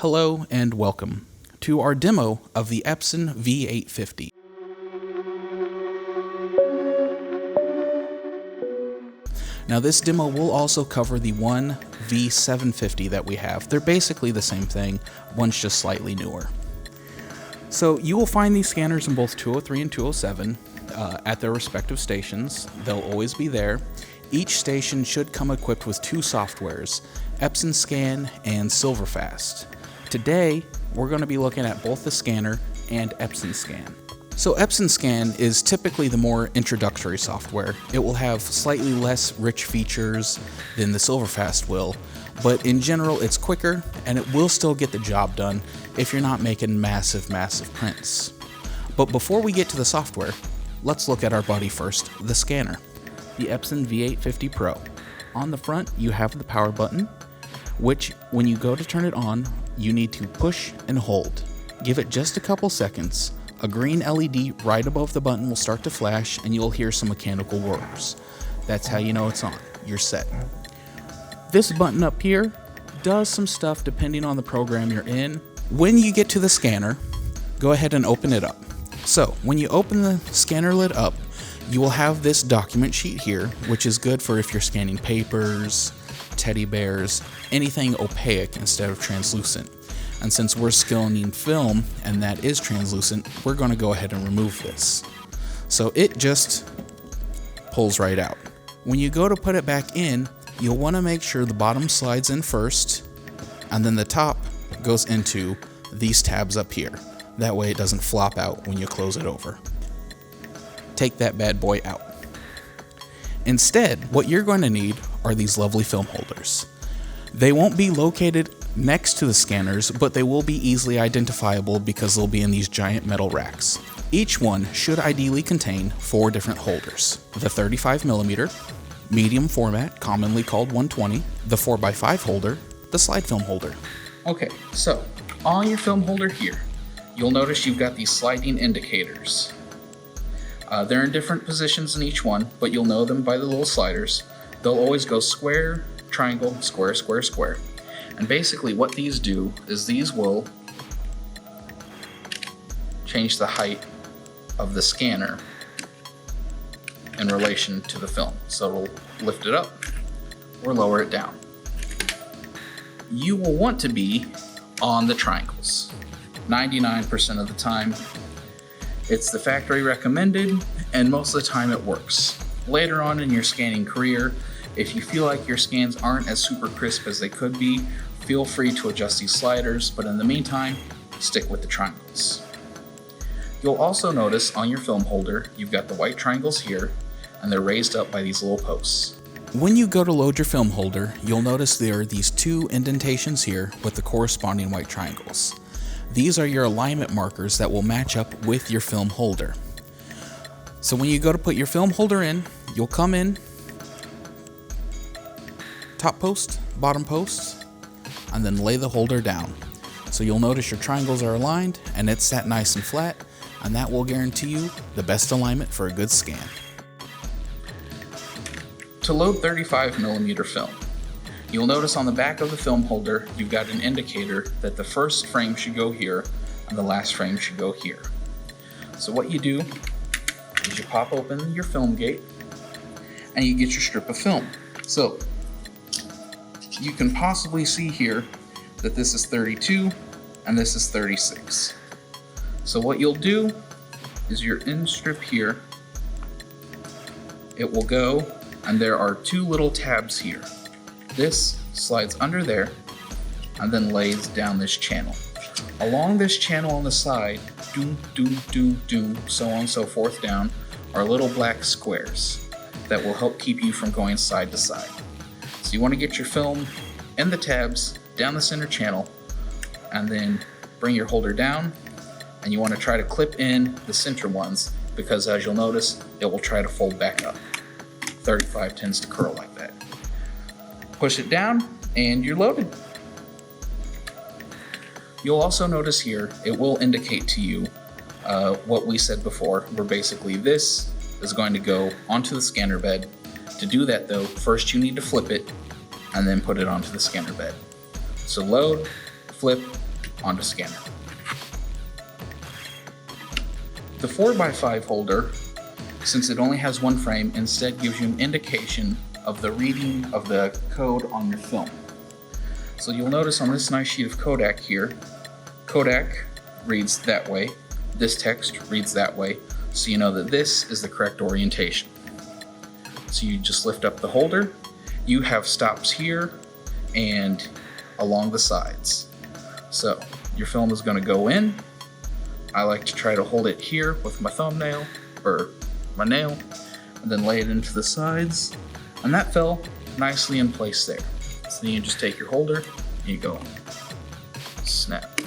Hello and welcome to our demo of the Epson v850. Now this demo will also cover the one v750 that we have. They're basically the same thing, one's just slightly newer. So you will find these scanners in both 203 and 207 at their respective stations. They'll always be there. Each station should come equipped with two softwares, Epson Scan and SilverFast. Today, we're going to be looking at both the scanner and Epson Scan. So Epson Scan is typically the more introductory software. It will have slightly less rich features than the SilverFast will, but in general it's quicker and it will still get the job done if you're not making massive prints. But before we get to the software, let's look at our buddy first, the scanner. The Epson v850 Pro. On the front you have the power button, which when you go to turn it on, you need to push and hold. Give it just a couple seconds. A green LED right above the button will start to flash and you'll hear some mechanical whirs. That's how you know it's on. You're set. This button up here does some stuff depending on the program you're in. When you get to the scanner, go ahead and open it up. So when you open the scanner lid up, you will have this document sheet here, which is good for if you're scanning papers, teddy bears, anything opaque instead of translucent. And since we're scanning film and that is translucent, we're going to go ahead and remove this. So it just pulls right out. When you go to put it back in, you'll want to make sure the bottom slides in first and then the top goes into these tabs up here. That way it doesn't flop out when you close it over. Take that bad boy out. Instead, what you're going to need are these lovely film holders. They won't be located next to the scanners, but they will be easily identifiable because they'll be in these giant metal racks. Each one should ideally contain 4 different holders. The 35mm, medium format, commonly called 120, the 4x5 holder, the slide film holder. Okay, so on your film holder here, you'll notice you've got these sliding indicators. They're in different positions in each one, but you'll know them by the little sliders. They'll always go square, triangle, square, square, square. And basically what these do is these will change the height of the scanner in relation to the film. So it'll lift it up or lower it down. You will want to be on the triangles 99% of the time. It's the factory recommended, and most of the time it works. Later on in your scanning career, if you feel like your scans aren't as super crisp as they could be, feel free to adjust these sliders, but in the meantime, stick with the triangles. You'll also notice on your film holder, you've got the white triangles here, and they're raised up by these little posts. When you go to load your film holder, you'll notice there are these 2 indentations here with the corresponding white triangles. These are your alignment markers that will match up with your film holder. So when you go to put your film holder in, you'll come in, top post, bottom post, and then lay the holder down. So you'll notice your triangles are aligned and it's set nice and flat, and that will guarantee you the best alignment for a good scan. To load 35mm film, you'll notice on the back of the film holder, you've got an indicator that the first frame should go here and the last frame should go here. So what you do is you pop open your film gate and you get your strip of film. So you can possibly see here that this is 32 and this is 36. So what you'll do is your end strip here, it will go, and there are 2 little tabs here. This slides under there and then lays down this channel. Along this channel on the side, doom, doom, doom, doom, so on and so forth down, are little black squares that will help keep you from going side to side. So you want to get your film in the tabs, down the center channel, and then bring your holder down, and you want to try to clip in the center ones because as you'll notice, it will try to fold back up. 35 tends to curl like that. Push it down and you're loaded. You'll also notice here, it will indicate to you what we said before, where basically this is going to go onto the scanner bed. To do that though, first you need to flip it and then put it onto the scanner bed. So load, flip, on the scanner. The 4x5 holder, since it only has one frame, instead gives you an indication of the reading of the code on your film. So you'll notice on this nice sheet of Kodak here, Kodak reads that way, this text reads that way, so you know that this is the correct orientation. So you just lift up the holder, you have stops here and along the sides. So your film is going to go in. I like to try to hold it here with my thumbnail or my nail and then lay it into the sides, and that fell nicely in place there. So then you just take your holder and you go snap,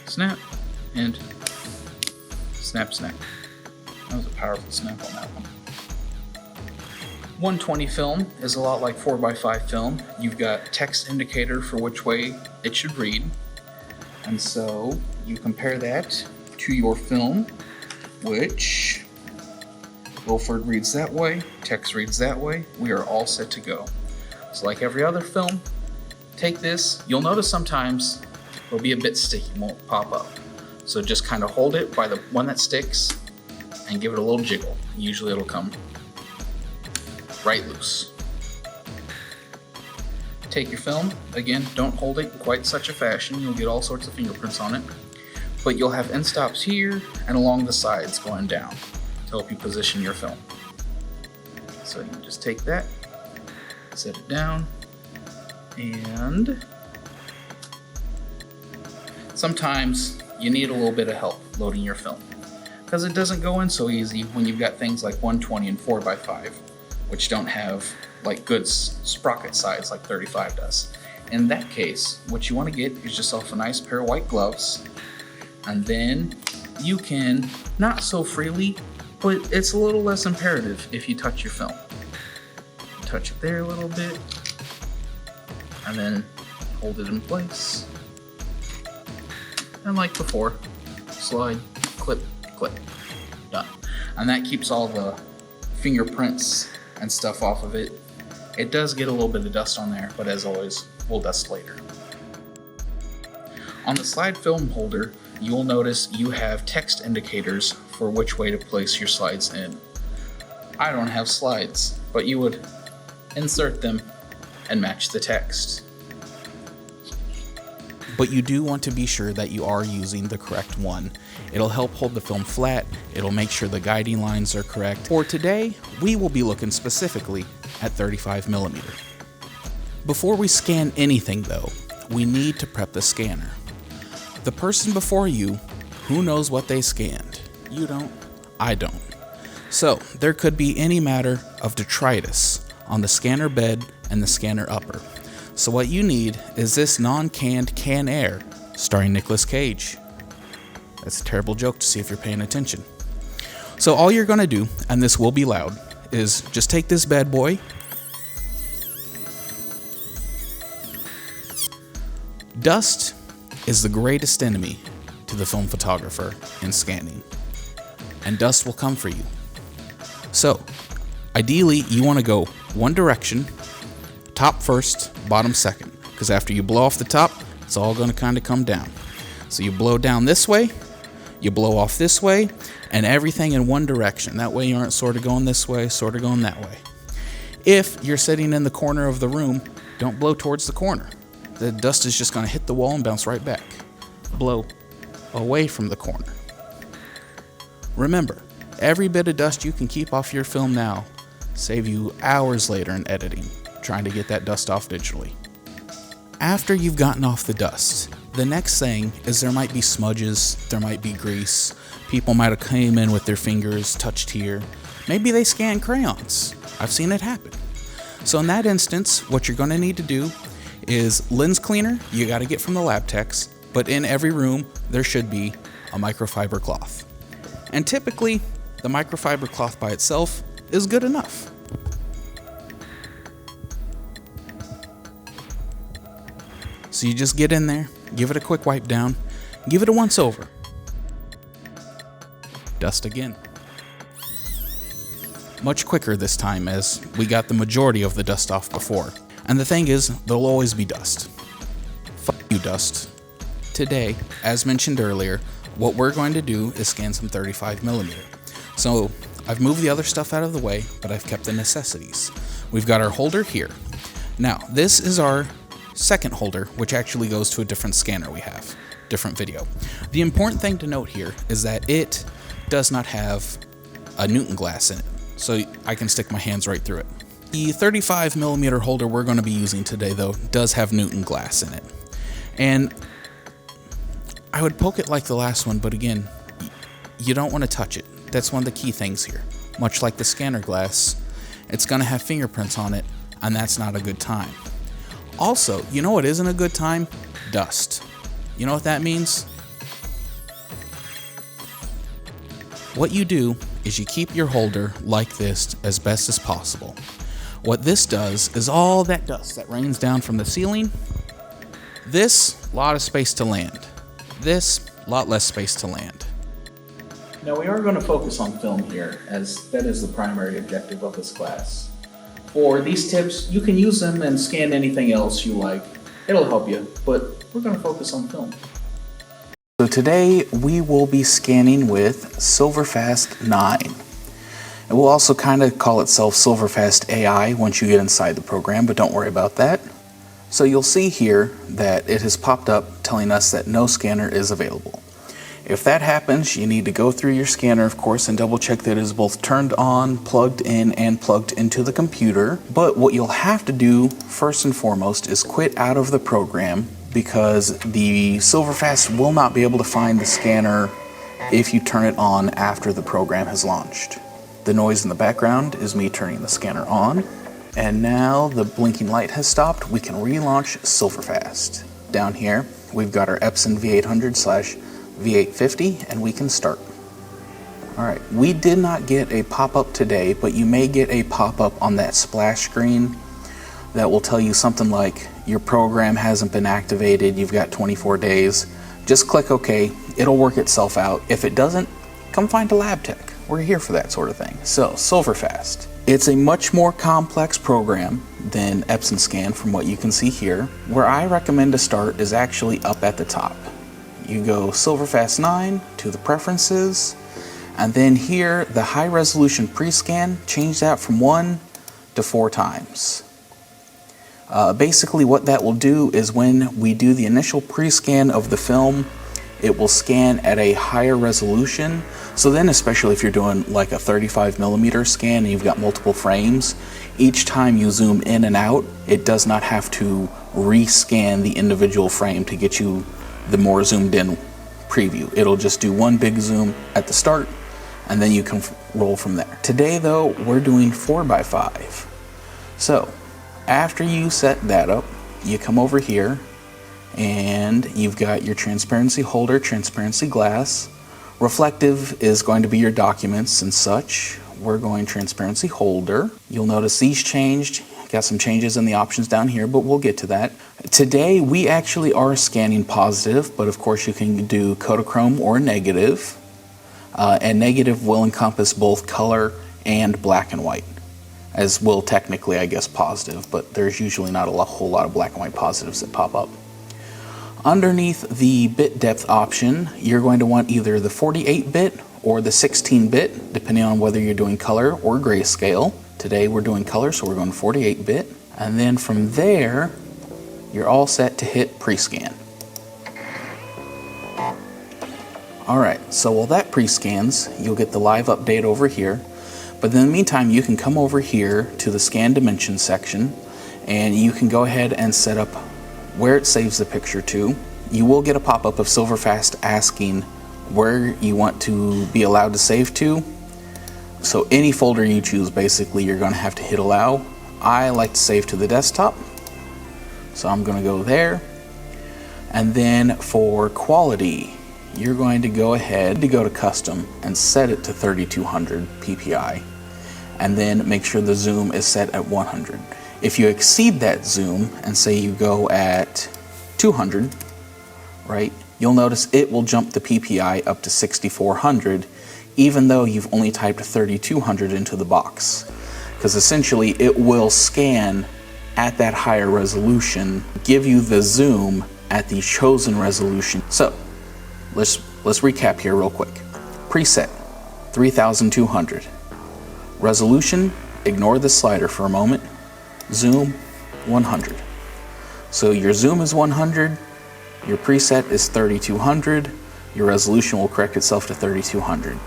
snap, and snap, snap. That was a powerful snap on that one. 120 film is a lot like 4x5 film. You've got text indicator for which way it should read, and so you compare that to your film, which Wilford reads that way, text reads that way. We are all set to go. So like every other film, take this. You'll notice sometimes it'll be a bit sticky, won't pop up. So just kind of hold it by the one that sticks and give it a little jiggle. Usually it'll come right loose. Take your film. Again, don't hold it in quite such a fashion. You'll get all sorts of fingerprints on it. But you'll have end stops here and along the sides going down to help you position your film. So you just take that, set it down, and sometimes you need a little bit of help loading your film because it doesn't go in so easy when you've got things like 120 and 4x5, which don't have like good sprocket sides like 35 does. In that case, what you want to get is yourself a nice pair of white gloves, and then you can, not so freely, but it's a little less imperative if you touch your film. Touch it there a little bit, and then hold it in place. And like before, slide, clip, clip, done. And that keeps all the fingerprints and stuff off of it. It does get a little bit of dust on there, but as always, we'll dust later. On the slide film holder, you'll notice you have text indicators for which way to place your slides in. I don't have slides, but you would insert them and match the text. But you do want to be sure that you are using the correct one. It'll help hold the film flat, it'll make sure the guiding lines are correct. For today, we will be looking specifically at 35mm. Before we scan anything though, we need to prep the scanner. The person before you, who knows what they scanned? You don't, I don't. So there could be any matter of detritus on the scanner bed and the scanner upper. So what you need is this non-canned Can Air starring Nicolas Cage. That's a terrible joke to see if you're paying attention. So all you're gonna do, and this will be loud, is just take this bad boy, dust is the greatest enemy to the film photographer in scanning, and dust will come for you. So ideally you want to go one direction, top first, bottom second, because after you blow off the top, it's all going to kind of come down. So you blow down this way, you blow off this way, and everything in one direction. That way you aren't sort of going this way, sort of going that way. If you're sitting in the corner of the room, don't blow towards the corner. The dust is just going to hit the wall and bounce right back. Blow away from the corner. Remember, every bit of dust you can keep off your film now save you hours later in editing, trying to get that dust off digitally. After you've gotten off the dust, the next thing is there might be smudges, there might be grease, people might have came in with their fingers, touched here. Maybe they scanned crayons. I've seen it happen. So in that instance, what you're going to need to do is lens cleaner, you got to get from the lab techs, but in every room there should be a microfiber cloth. And typically, the microfiber cloth by itself is good enough. So you just get in there, give it a quick wipe down, give it a once over. Dust again. Much quicker this time as we got the majority of the dust off before. And the thing is, there'll always be dust. Fuck you, dust. today, as mentioned earlier, what we're going to do is scan some 35mm. So I've moved the other stuff out of the way, but I've kept the necessities. We've got our holder here. Now, this is our second holder, which actually goes to a different scanner we have, different video. The important thing to note here is that it does not have a Newton glass in it, so I can stick my hands right through it. The 35mm holder we're going to be using today, though, does have Newton glass in it. And I would poke it like the last one, but again, you don't want to touch it. That's one of the key things here. Much like the scanner glass, it's going to have fingerprints on it, and that's not a good time. Also, you know what isn't a good time? Dust. You know what that means? What you do is you keep your holder like this as best as possible. What this does is all that dust that rains down from the ceiling, this, lot of space to land. This, lot less space to land. Now we are going to focus on film here, as that is the primary objective of this class. For these tips, you can use them and scan anything else you like. It'll help you, but we're going to focus on film. So today we will be scanning with SilverFast 9. It will also kind of call itself SilverFast AI once you get inside the program, but don't worry about that. So you'll see here that it has popped up telling us that no scanner is available. If that happens, you need to go through your scanner, of course, and double check that it is both turned on, plugged in, and plugged into the computer. But what you'll have to do first and foremost is quit out of the program, because the SilverFast will not be able to find the scanner if you turn it on after the program has launched. The noise in the background is me turning the scanner on, and now the blinking light has stopped. We can relaunch SilverFast. Down here, we've got our Epson v850/v850, and we can start. Alright, we did not get a pop-up today, but you may get a pop-up on that splash screen that will tell you something like, your program hasn't been activated, you've got 24 days. Just click OK, it'll work itself out. If it doesn't, come find a lab tech. We're here for that sort of thing. So, SilverFast. It's a much more complex program than Epson Scan from what you can see here. Where I recommend to start is actually up at the top. You go SilverFast 9 to the preferences, and then here the high resolution pre-scan, change that from 1 to 4 times. Basically what that will do is when we do the initial pre-scan of the film, it will scan at a higher resolution. So then, especially if you're doing like a 35mm scan and you've got multiple frames, each time you zoom in and out, it does not have to rescan the individual frame to get you the more zoomed in preview. It'll just do one big zoom at the start, and then you can roll from there. Today though, we're doing 4x5. So after you set that up, you come over here and you've got your transparency holder, transparency glass. Reflective is going to be your documents and such. We're going transparency holder. You'll notice these changed. Got some changes in the options down here, but we'll get to that. Today we actually are scanning positive, but of course you can do Kodachrome or negative. And negative will encompass both color and black and white, as will technically, I guess, positive, but there's usually not a whole lot of black and white positives that pop up. Underneath the bit depth option, you're going to want either the 48-bit or the 16-bit, depending on whether you're doing color or grayscale. Today we're doing color, so we're going 48-bit. And then from there, you're all set to hit pre-scan. Alright, so while that pre-scans, you'll get the live update over here. But in the meantime, you can come over here to the scan dimensions section, and you can go ahead and set up where it saves the picture to. You will get a pop-up of SilverFast asking where you want to be allowed to save to. So any folder you choose, basically, you're going to have to hit allow. I like to save to the desktop, so I'm going to go there. And then for quality, you're going to go ahead to go to custom and set it to 3200 ppi, and then make sure the zoom is set at 100. If you exceed that zoom and say you go at 200, right, you'll notice it will jump the PPI up to 6400, even though you've only typed 3200 into the box, because essentially it will scan at that higher resolution, give you the zoom, at the chosen resolution. So let's recap here real quick. Preset 3200. Resolution, ignore the slider for a moment. Zoom 100. So your zoom is 100, your preset is 3200, your resolution will correct itself to 3200.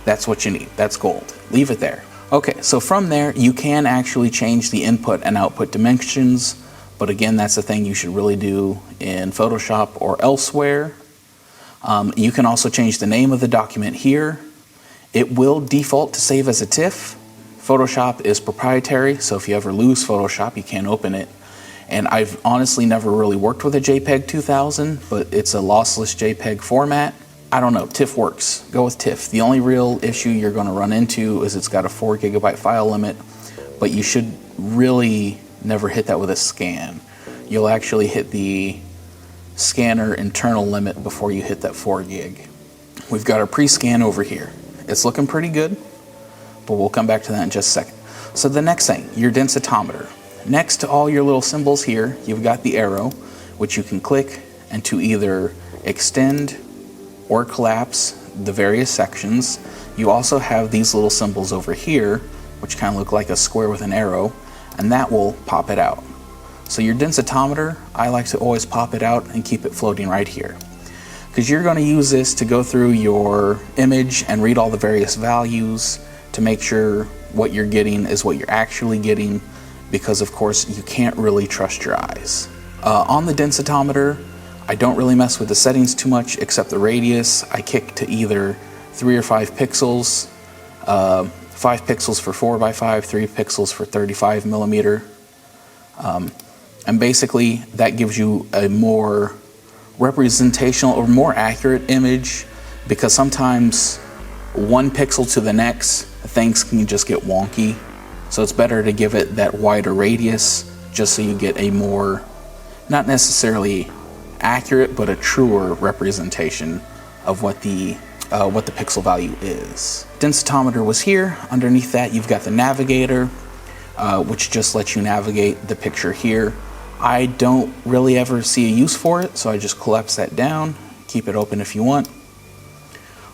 That's what you need. That's gold. Leave it there. Okay, so from there you can actually change the input and output dimensions, but again, that's the thing you should really do in Photoshop or elsewhere. You can also change the name of the document here. It will default to save as a TIFF. Photoshop is proprietary, so if you ever lose Photoshop, you can't open it. And I've honestly never really worked with a JPEG 2000, but it's a lossless JPEG format. I don't know, TIFF works. Go with TIFF. The only real issue you're going to run into is it's got a 4 GB file limit, but you should really never hit that with a scan. You'll actually hit the scanner internal limit before you hit that 4 gig. We've got our pre-scan over here. It's looking pretty good, but we'll come back to that in just a second. So the next thing, your densitometer. Next to all your little symbols here, you've got the arrow, which you can click and to either extend or collapse the various sections. You also have these little symbols over here, which kind of look like a square with an arrow, and that will pop it out. So your densitometer, I like to always pop it out and keep it floating right here, because you're going to use this to go through your image and read all the various values to make sure what you're getting is what you're actually getting, because of course you can't really trust your eyes. On the densitometer, I don't really mess with the settings too much except the radius. I kick to either 3 or 5 pixels, 5 pixels for 4x5, 3 pixels for 35 millimeter. And basically that gives you a more representational or more accurate image, because sometimes 1 pixel to the next, things can just get wonky. So it's better to give it that wider radius just so you get a more, not necessarily accurate, but a truer representation of what the pixel value is. Densitometer was here. Underneath that you've got the navigator, which just lets you navigate the picture here. I don't really ever see a use for it, so I just collapse that down. Keep it open if you want.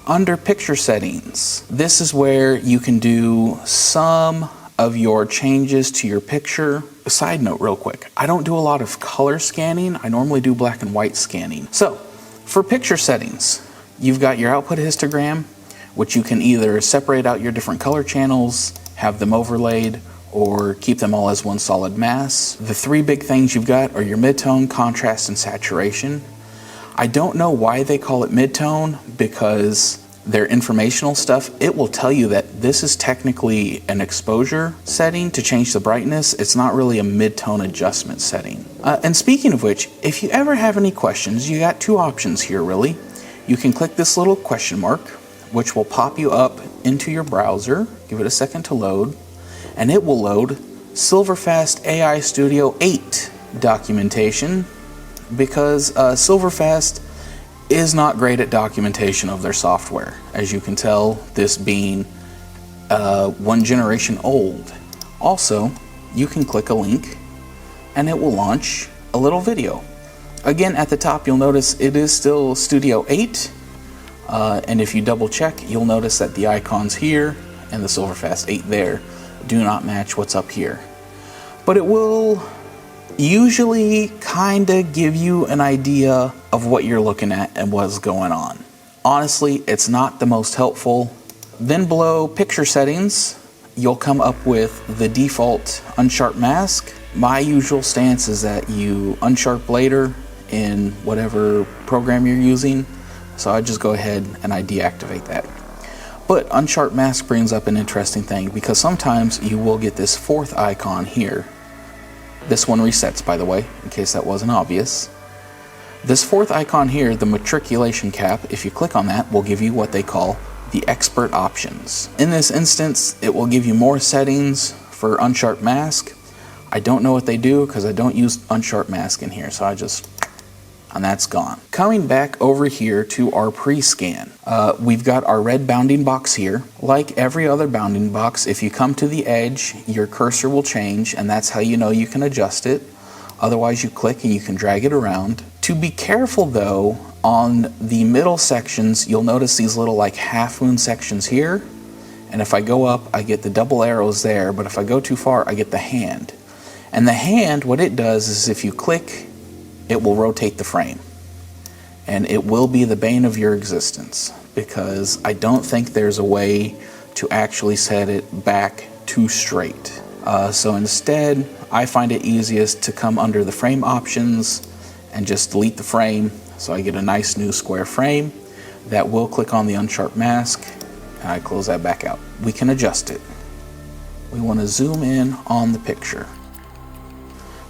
Under picture settings, this is where you can do some of your changes to your picture. A side note real quick, I don't do a lot of color scanning. I normally do black and white scanning. So for picture settings, you've got your output histogram, which you can either separate out your different color channels, have them overlaid, or keep them all as one solid mass. The 3 big things you've got are your midtone, contrast, and saturation. I don't know why they call it midtone, because their informational stuff, it will tell you that this is technically an exposure setting to change the brightness. It's not really a mid-tone adjustment setting. And speaking of which, if you ever have any questions, you got 2 options here really. You can click this little question mark, which will pop you up into your browser. Give it a second to load, and it will load SilverFast AI Studio 8 documentation, because SilverFast is not great at documentation of their software. As you can tell, this being 1 generation old. Also, you can click a link and it will launch a little video. Again, at the top you'll notice it is still Studio 8, and if you double check, you'll notice that the icons here and the SilverFast 8 there do not match what's up here. But it will usually kind of give you an idea of what you're looking at and what's going on. Honestly, it's not the most helpful. Then below picture settings, you'll come up with the default unsharp mask. My usual stance is that you unsharp later in whatever program you're using, so I just go ahead and I deactivate that. But unsharp mask brings up an interesting thing, because sometimes you will get this 4th icon here. This one resets, by the way, in case that wasn't obvious. This 4th icon here, the matriculation cap, if you click on that, will give you what they call the expert options. In this instance, it will give you more settings for unsharp mask. I don't know what they do because I don't use unsharp mask in here, so and that's gone. Coming back over here to our pre-scan, we've got our red bounding box here. Like every other bounding box, if you come to the edge, your cursor will change, and that's how you know you can adjust it. Otherwise, you click and you can drag it around. To be careful though, on the middle sections, you'll notice these little like half moon sections here. And if I go up, I get the double arrows there, but if I go too far, I get the hand. And the hand, what it does is if you click, it will rotate the frame. And it will be the bane of your existence, because I don't think there's a way to actually set it back too straight. So instead, I find it easiest to come under the frame options and just delete the frame, so I get a nice new square frame that will click on the unsharp mask, and I close that back out. We can adjust it. We want to zoom in on the picture.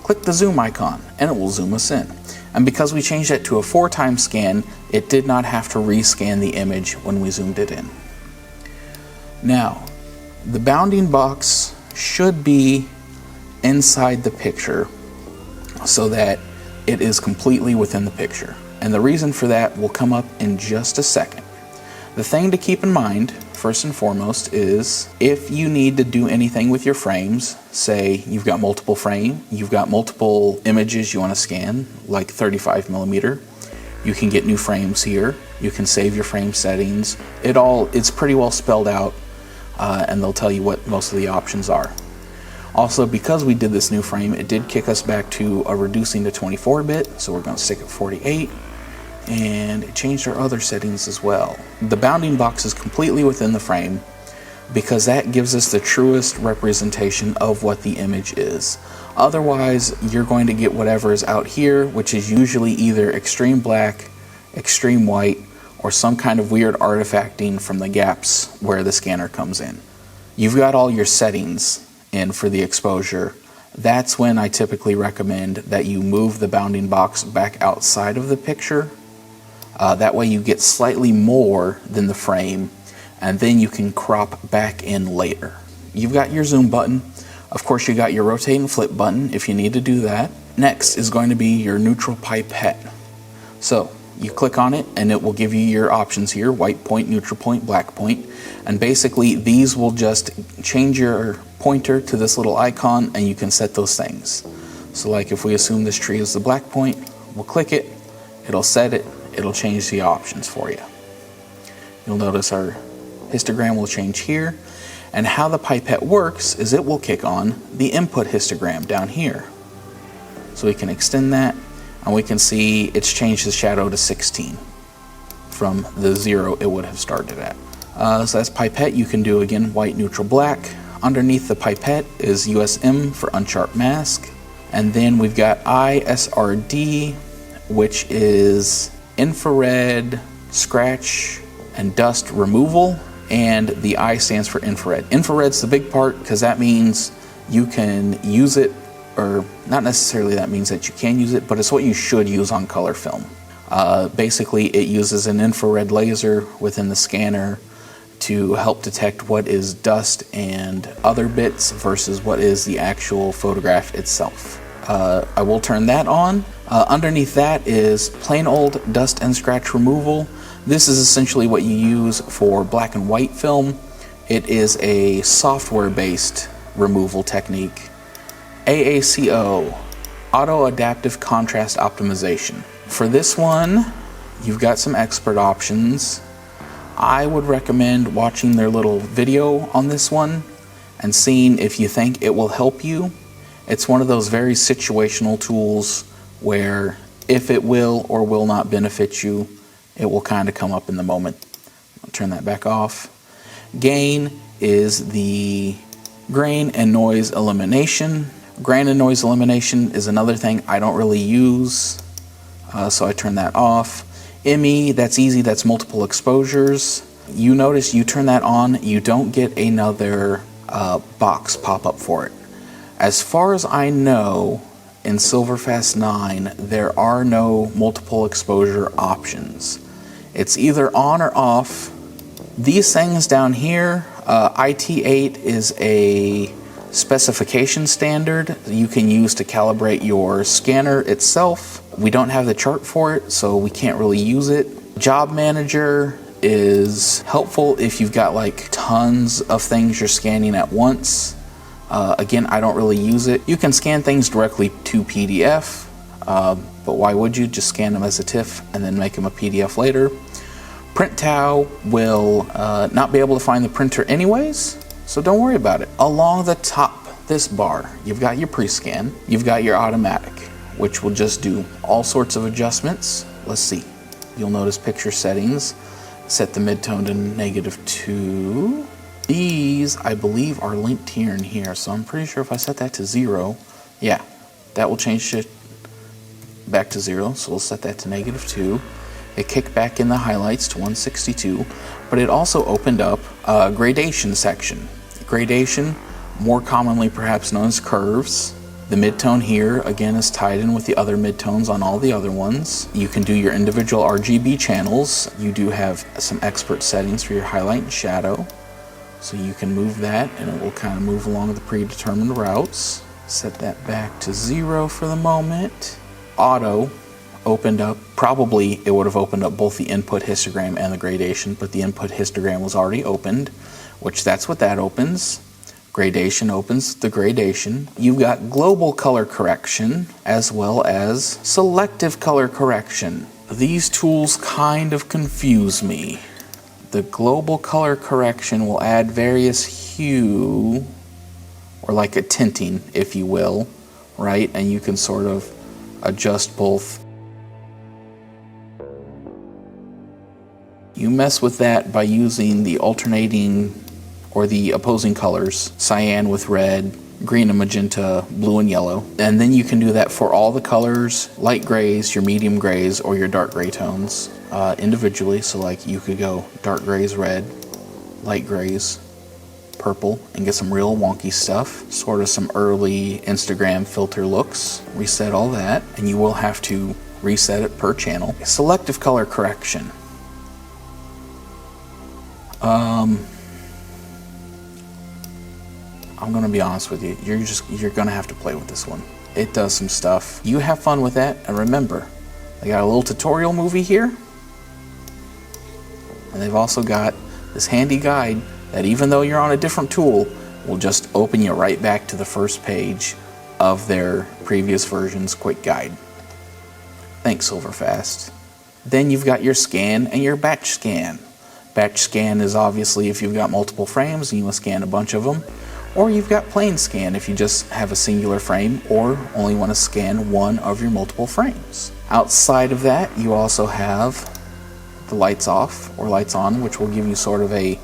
Click the zoom icon and it will zoom us in. And because we changed it to a 4x scan, it did not have to rescan the image when we zoomed it in. Now, the bounding box should be inside the picture so that it is completely within the picture. And the reason for that will come up in just a second. The thing to keep in mind, first and foremost, is if you need to do anything with your frames, say you've got multiple images you want to scan, like 35mm, you can get new frames here. You can save your frame settings. It's pretty well spelled out, and they'll tell you what most of the options are. Also, because we did this new frame, it did kick us back to a reducing to 24-bit, so we're going to stick at 48. And it changed our other settings as well. The bounding box is completely within the frame because that gives us the truest representation of what the image is. Otherwise, you're going to get whatever is out here, which is usually either extreme black, extreme white, or some kind of weird artifacting from the gaps where the scanner comes in. You've got all your settings in for the exposure. That's when I typically recommend that you move the bounding box back outside of the picture. That way you get slightly more than the frame, and then you can crop back in later. You've got your zoom button. Of course, you got your rotate and flip button if you need to do that. Next is going to be your neutral pipette. So you click on it and it will give you your options here: white point, neutral point, black point. And basically these will just change your pointer to this little icon and you can set those things. So like if we assume this tree is the black point, we'll click it, it'll set it, it'll change the options for you. You'll notice our histogram will change here. And how the pipette works is it will kick on the input histogram down here. So we can extend that and we can see it's changed the shadow to 16 from the 0 it would have started at. So that's pipette. You can do again white, neutral, black. Underneath the pipette is USM for unsharp mask. And then we've got ISRD, which is infrared scratch and dust removal, and the I stands for infrared. Infrared's the big part because that means you can use it, or not necessarily that means that you can use it, but it's what you should use on color film. Basically, it uses an infrared laser within the scanner to help detect what is dust and other bits versus what is the actual photograph itself. I will turn that on. Underneath that is plain old dust and scratch removal. This is essentially what you use for black and white film. It is a software-based removal technique. AACO, Auto Adaptive Contrast Optimization. For this one, you've got some expert options. I would recommend watching their little video on this one and seeing if you think it will help you. It's one of those very situational tools where if it will or will not benefit you, it will kind of come up in the moment. I'll turn that back off. Gain is the grain and noise elimination. Grain and noise elimination is another thing I don't really use, so I turn that off. ME, that's easy, that's multiple exposures. You notice you turn that on, you don't get another box pop up for it. As far as I know, in SilverFast 9, there are no multiple exposure options. It's either on or off. These things down here, IT8 is a specification standard you can use to calibrate your scanner itself. We don't have the chart for it, so we can't really use it. Job Manager is helpful if you've got like tons of things you're scanning at once. Again, I don't really use it. You can scan things directly to PDF. but why would you? Just scan them as a TIFF and then make them a PDF later. PrintTow will not be able to find the printer anyways, so don't worry about it. Along the top, this bar, you've got your pre-scan, you've got your automatic, which will just do all sorts of adjustments. Let's see. You'll notice picture settings. Set the midtone to -2. These, I believe, are linked here and here, so I'm pretty sure if I set that to 0, yeah, that will change it back to 0, so we'll set that to -2. It kicked back in the highlights to 162, but it also opened up a gradation section. Gradation, more commonly perhaps known as curves. The midtone here, again, is tied in with the other midtones on all the other ones. You can do your individual RGB channels. You do have some expert settings for your highlight and shadow. So you can move that and it will kind of move along the predetermined routes. Set that back to 0 for the moment. Auto opened up, probably it would have opened up both the input histogram and the gradation, but the input histogram was already opened, which that's what that opens. Gradation opens the gradation. You've got global color correction as well as selective color correction. These tools kind of confuse me. The global color correction will add various hue, or like a tinting, if you will, right? And you can sort of adjust both. You mess with that by using the alternating or the opposing colors, cyan with red, green and magenta, blue and yellow. And then you can do that for all the colors, light grays, your medium grays, or your dark gray tones individually. So like you could go dark grays, red, light grays, purple, and get some real wonky stuff, sort of some early Instagram filter looks. Reset all that, and you will have to reset it per channel. Selective color correction. I'm gonna be honest with you, you're gonna have to play with this one. It does some stuff. You have fun with that, and remember, they got a little tutorial movie here, and they've also got this handy guide that even though you're on a different tool, will just open you right back to the first page of their previous version's quick guide. Thanks, SilverFast. Then you've got your scan and your batch scan. Batch scan is obviously if you've got multiple frames and you want to scan a bunch of them. Or you've got plain scan if you just have a singular frame or only want to scan one of your multiple frames. Outside of that, you also have the lights off or lights on, which will give you sort of a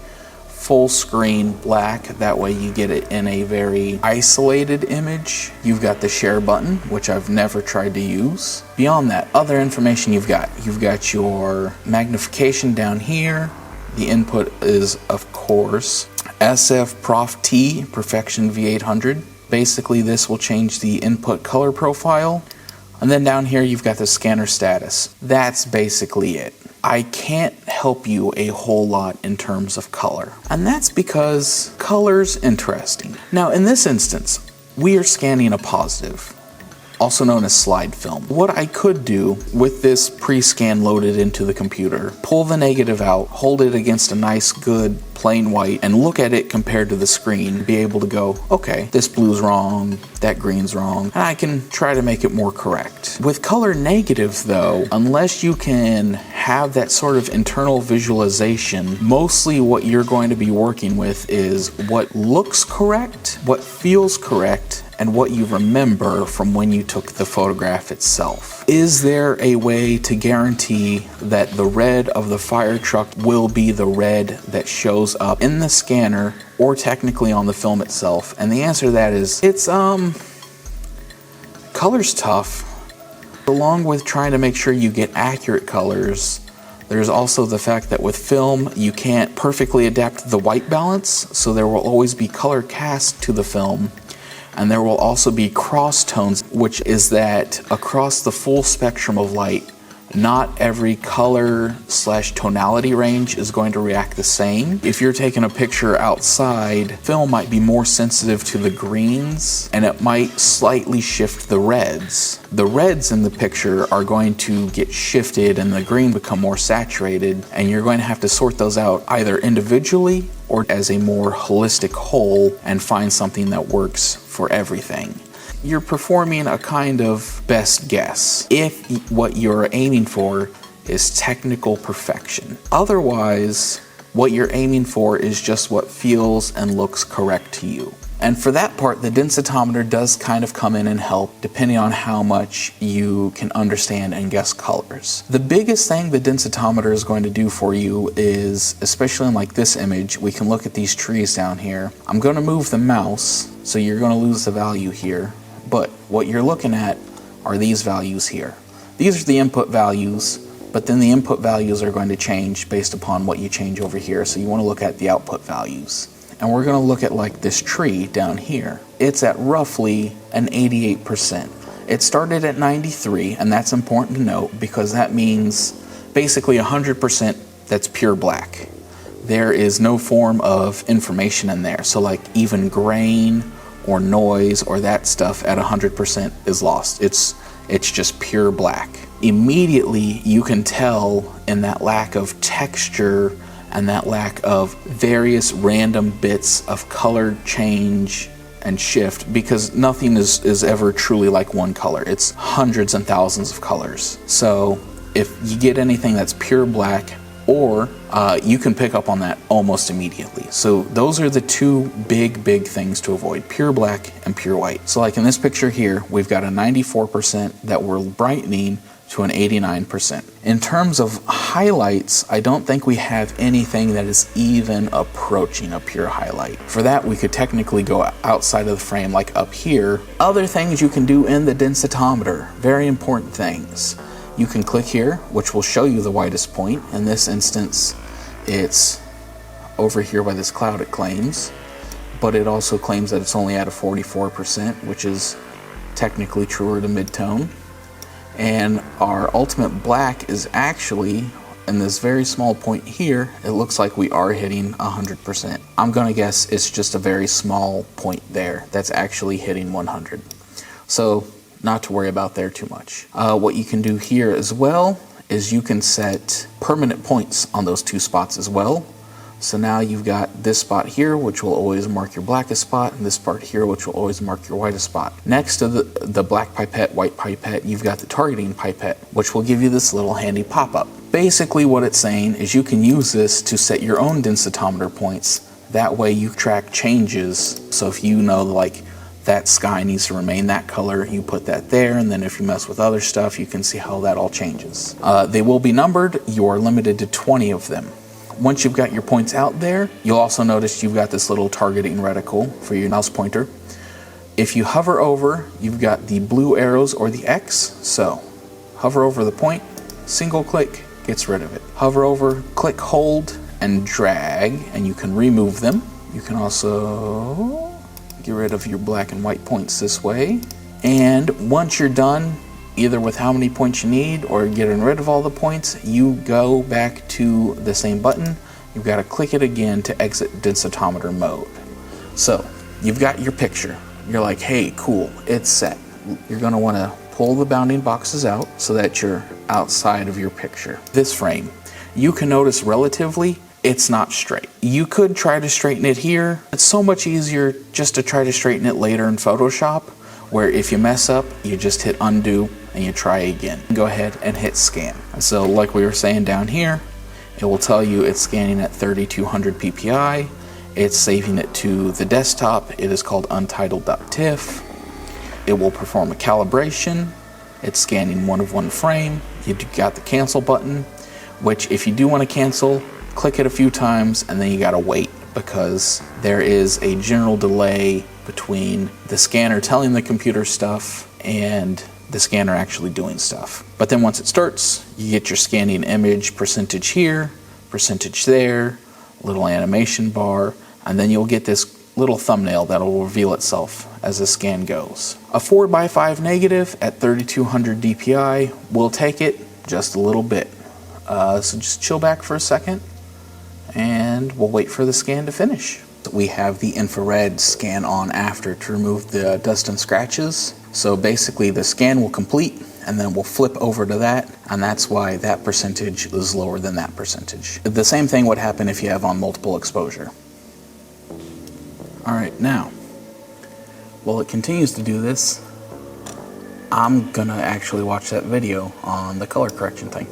full screen black. That way you get it in a very isolated image. You've got the share button, which I've never tried to use. Beyond that, other information you've got your magnification down here. The input is, of course, SF Prof T Perfection V850. Basically, this will change the input color profile. And then down here, you've got the scanner status. That's basically it. I can't help you a whole lot in terms of color. And that's because color's interesting. Now, in this instance, we are scanning a positive, also known as slide film. What I could do with this pre-scan loaded into the computer, pull the negative out, hold it against a nice good plain white, and look at it compared to the screen, be able to go, okay, this blue's wrong, that green's wrong, and I can try to make it more correct. With color negative though, unless you can have that sort of internal visualization, mostly what you're going to be working with is what looks correct, what feels correct, and what you remember from when you took the photograph itself. Is there a way to guarantee that the red of the fire truck will be the red that shows up in the scanner or technically on the film itself? And the answer to that is, color's tough. Along with trying to make sure you get accurate colors, there's also the fact that with film, you can't perfectly adapt the white balance, so there will always be color cast to the film. And there will also be cross tones, which is that across the full spectrum of light, not every color / tonality range is going to react the same. If you're taking a picture outside, film might be more sensitive to the greens, and it might slightly shift the reds. The reds in the picture are going to get shifted and the green become more saturated, and you're going to have to sort those out either individually or as a more holistic whole and find something that works for everything. you're performing a kind of best guess if what you're aiming for is technical perfection. Otherwise, what you're aiming for is just what feels and looks correct to you. And for that part, the densitometer does kind of come in and help depending on how much you can understand and guess colors. The biggest thing the densitometer is going to do for you is, especially in like this image, we can look at these trees down here. I'm going to move the mouse, so you're going to lose the value here. But what you're looking at are these values here. These are the input values, but then the input values are going to change based upon what you change over here. So you want to look at the output values. And we're going to look at like this tree down here. It's at roughly an 88%. It started at 93, and that's important to note because that means basically 100% that's pure black. There is no form of information in there. So like even grain or noise or that stuff at 100% is lost. It's just pure black. Immediately you can tell in that lack of texture and that lack of various random bits of color change and shift, because nothing is ever truly like one color. It's hundreds and thousands of colors. So if you get anything that's pure black, or you can pick up on that almost immediately. So those are the two big things to avoid: pure black and pure white. So like in this picture here, we've got a 94% that we're brightening to an 89%. In terms of highlights, I don't think we have anything that is even approaching a pure highlight. For that, we could technically go outside of the frame, like up here. Other things you can do in the densitometer, very important things. You can click here, which will show you the whitest point. In this instance, it's over here by this cloud, it claims, but it also claims that it's only at a 44%, which is technically truer to midtone. And our ultimate black is actually in this very small point here. It looks like we are hitting 100%. I'm gonna guess it's just a very small point there that's actually hitting 100. So not to worry about there too much. What you can do here as well is you can set permanent points on those two spots as well. So now you've got this spot here, which will always mark your blackest spot, and this part here, which will always mark your whitest spot. Next to the black pipette, white pipette, you've got the targeting pipette, which will give you this little handy pop-up. Basically what it's saying is you can use this to set your own densitometer points. That way you track changes. So if you know like that sky needs to remain that color, you put that there, and then if you mess with other stuff, you can see how that all changes. They will be numbered. You are limited to 20 of them. Once you've got your points out there, you'll also notice you've got this little targeting reticle for your mouse pointer. If you hover over, you've got the blue arrows or the X. So hover over the point, single click gets rid of it. Hover over, click, hold, and drag, and you can remove them. You can also get rid of your black and white points this way. And once you're done, either with how many points you need or getting rid of all the points, you go back to the same button. You've got to click it again to exit densitometer mode. So you've got your picture. You're like, hey, cool, it's set. You're going to want to pull the bounding boxes out so that you're outside of your picture. This frame, you can notice relatively, it's not straight. You could try to straighten it here. It's so much easier just to try to straighten it later in Photoshop, where if you mess up, you just hit undo and you try again. Go ahead and hit scan. So like we were saying down here, it will tell you it's scanning at 3200 ppi. It's saving it to the desktop. It is called untitled.tiff. It will perform a calibration. It's scanning one of one frame. You got the cancel button, which if you do want to cancel, click it a few times and then you gotta wait, because there is a general delay between the scanner telling the computer stuff and the scanner actually doing stuff. But then once it starts, you get your scanning image percentage here, percentage there, little animation bar, and then you'll get this little thumbnail that'll reveal itself as the scan goes. A 4x5 negative at 3200 dpi will take it just a little bit. So just chill back for a second and we'll wait for the scan to finish. We have the infrared scan on after to remove the dust and scratches. So basically the scan will complete and then we'll flip over to that, and that's why that percentage is lower than that percentage. The same thing would happen if you have on multiple exposure. All right, now, while it continues to do this, I'm gonna actually watch that video on the color correction thing.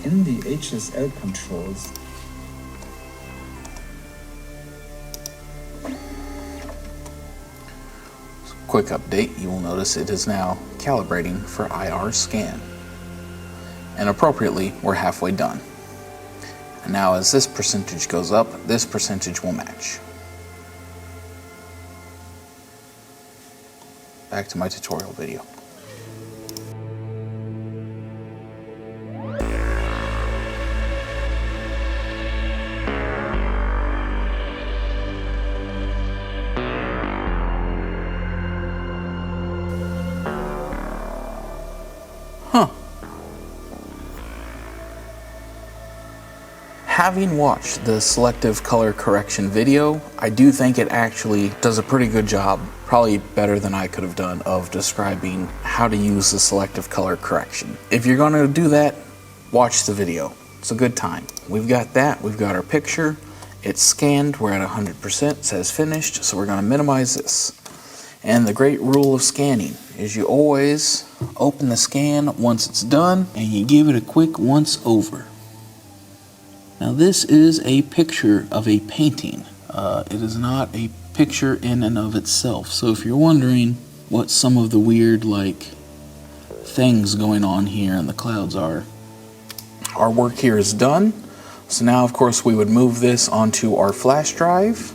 In the HSL controls, Quick update, you will notice it is now calibrating for IR scan. And appropriately, we're halfway done. And now as this percentage goes up, this percentage will match. Back to my tutorial video. Having watched the selective color correction video, I do think it actually does a pretty good job, probably better than I could have done, of describing how to use the selective color correction. If you're going to do that, watch the video. It's a good time. We've got that, we've got our picture, it's scanned, we're at 100%, it says finished, so we're going to minimize this. And the great rule of scanning is you always open the scan once it's done and you give it a quick once over. Now this is a picture of a painting. It is not a picture in and of itself. So if you're wondering what some of the weird things going on here in the clouds are, our work here is done. So now of course we would move this onto our flash drive.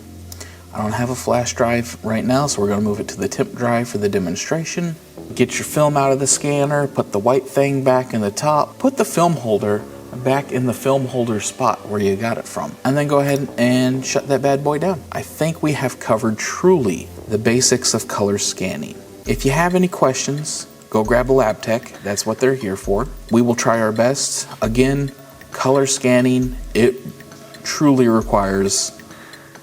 I don't have a flash drive right now, so we're going to move it to the temp drive for the demonstration. Get your film out of the scanner, put the white thing back in the top, put the film holder back in the film holder spot where you got it from, and then go ahead and shut that bad boy down. I think we have covered truly the basics of color scanning. If you have any questions, go grab a lab tech. That's what they're here for. We will try our best. Again, color scanning, it truly requires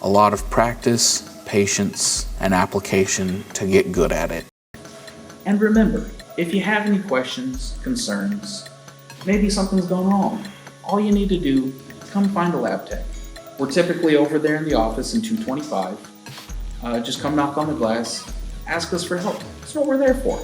a lot of practice, patience, and application to get good at it. And remember, if you have any questions, concerns, maybe something's gone wrong, all you need to do, come find a lab tech. We're typically over there in the office in 225. Just come knock on the glass, ask us for help. That's what we're there for.